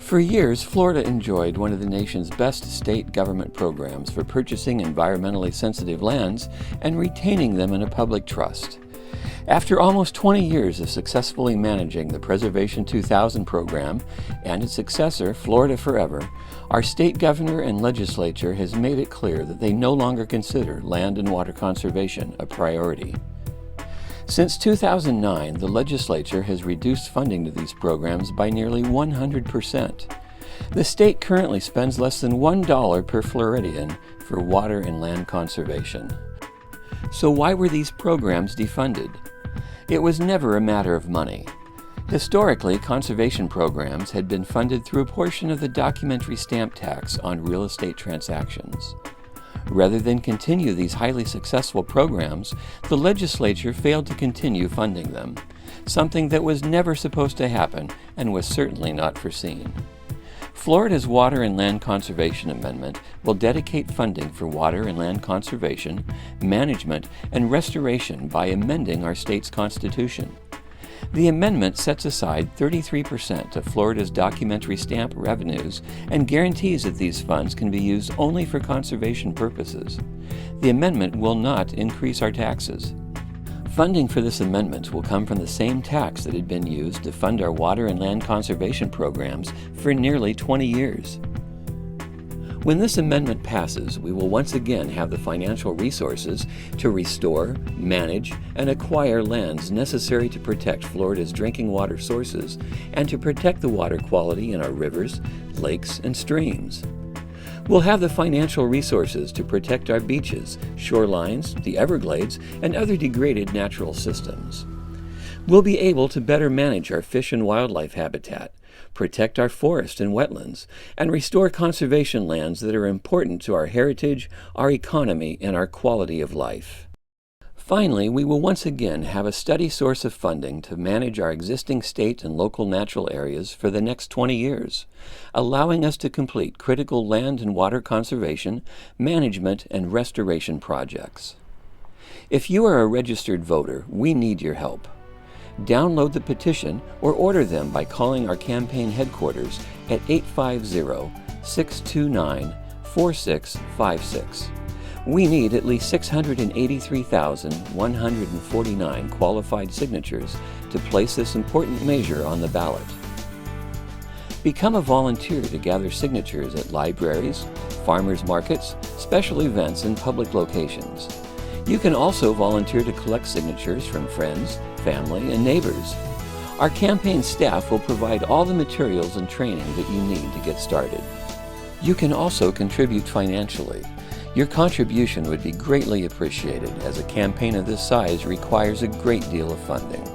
For years, Florida enjoyed one of the nation's best state government programs for purchasing environmentally sensitive lands and retaining them in a public trust. After almost 20 years of successfully managing the Preservation 2000 program and its successor, Florida Forever, our state governor and legislature has made it clear that they no longer consider land and water conservation a priority. Since 2009, the legislature has reduced funding to these programs by nearly 100%. The state currently spends less than $1 per Floridian for water and land conservation. So why were these programs defunded? It was never a matter of money. Historically, conservation programs had been funded through a portion of the documentary stamp tax on real estate transactions. Rather than continue these highly successful programs, the legislature failed to continue funding them, something that was never supposed to happen and was certainly not foreseen. Florida's Water and Land Conservation Amendment will dedicate funding for water and land conservation, management, and restoration by amending our state's constitution. The amendment sets aside 33% of Florida's documentary stamp revenues and guarantees that these funds can be used only for conservation purposes. The amendment will not increase our taxes. Funding for this amendment will come from the same tax that had been used to fund our water and land conservation programs for nearly 20 years. When this amendment passes, we will once again have the financial resources to restore, manage, and acquire lands necessary to protect Florida's drinking water sources and to protect the water quality in our rivers, lakes, and streams. We'll have the financial resources to protect our beaches, shorelines, the Everglades, and other degraded natural systems. We'll be able to better manage our fish and wildlife habitat, protect our forest and wetlands, and restore conservation lands that are important to our heritage, our economy, and our quality of life. Finally, we will once again have a steady source of funding to manage our existing state and local natural areas for the next 20 years, allowing us to complete critical land and water conservation, management, and restoration projects. If you are a registered voter, we need your help. Download the petition or order them by calling our campaign headquarters at 850-629-4656. We need at least 683,149 qualified signatures to place this important measure on the ballot. Become a volunteer to gather signatures at libraries, farmers markets, special events, and public locations. You can also volunteer to collect signatures from friends, family, and neighbors. Our campaign staff will provide all the materials and training that you need to get started. You can also contribute financially. Your contribution would be greatly appreciated, as a campaign of this size requires a great deal of funding.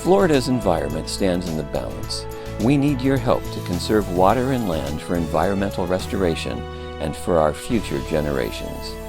Florida's environment stands in the balance. We need your help to conserve water and land for environmental restoration and for our future generations.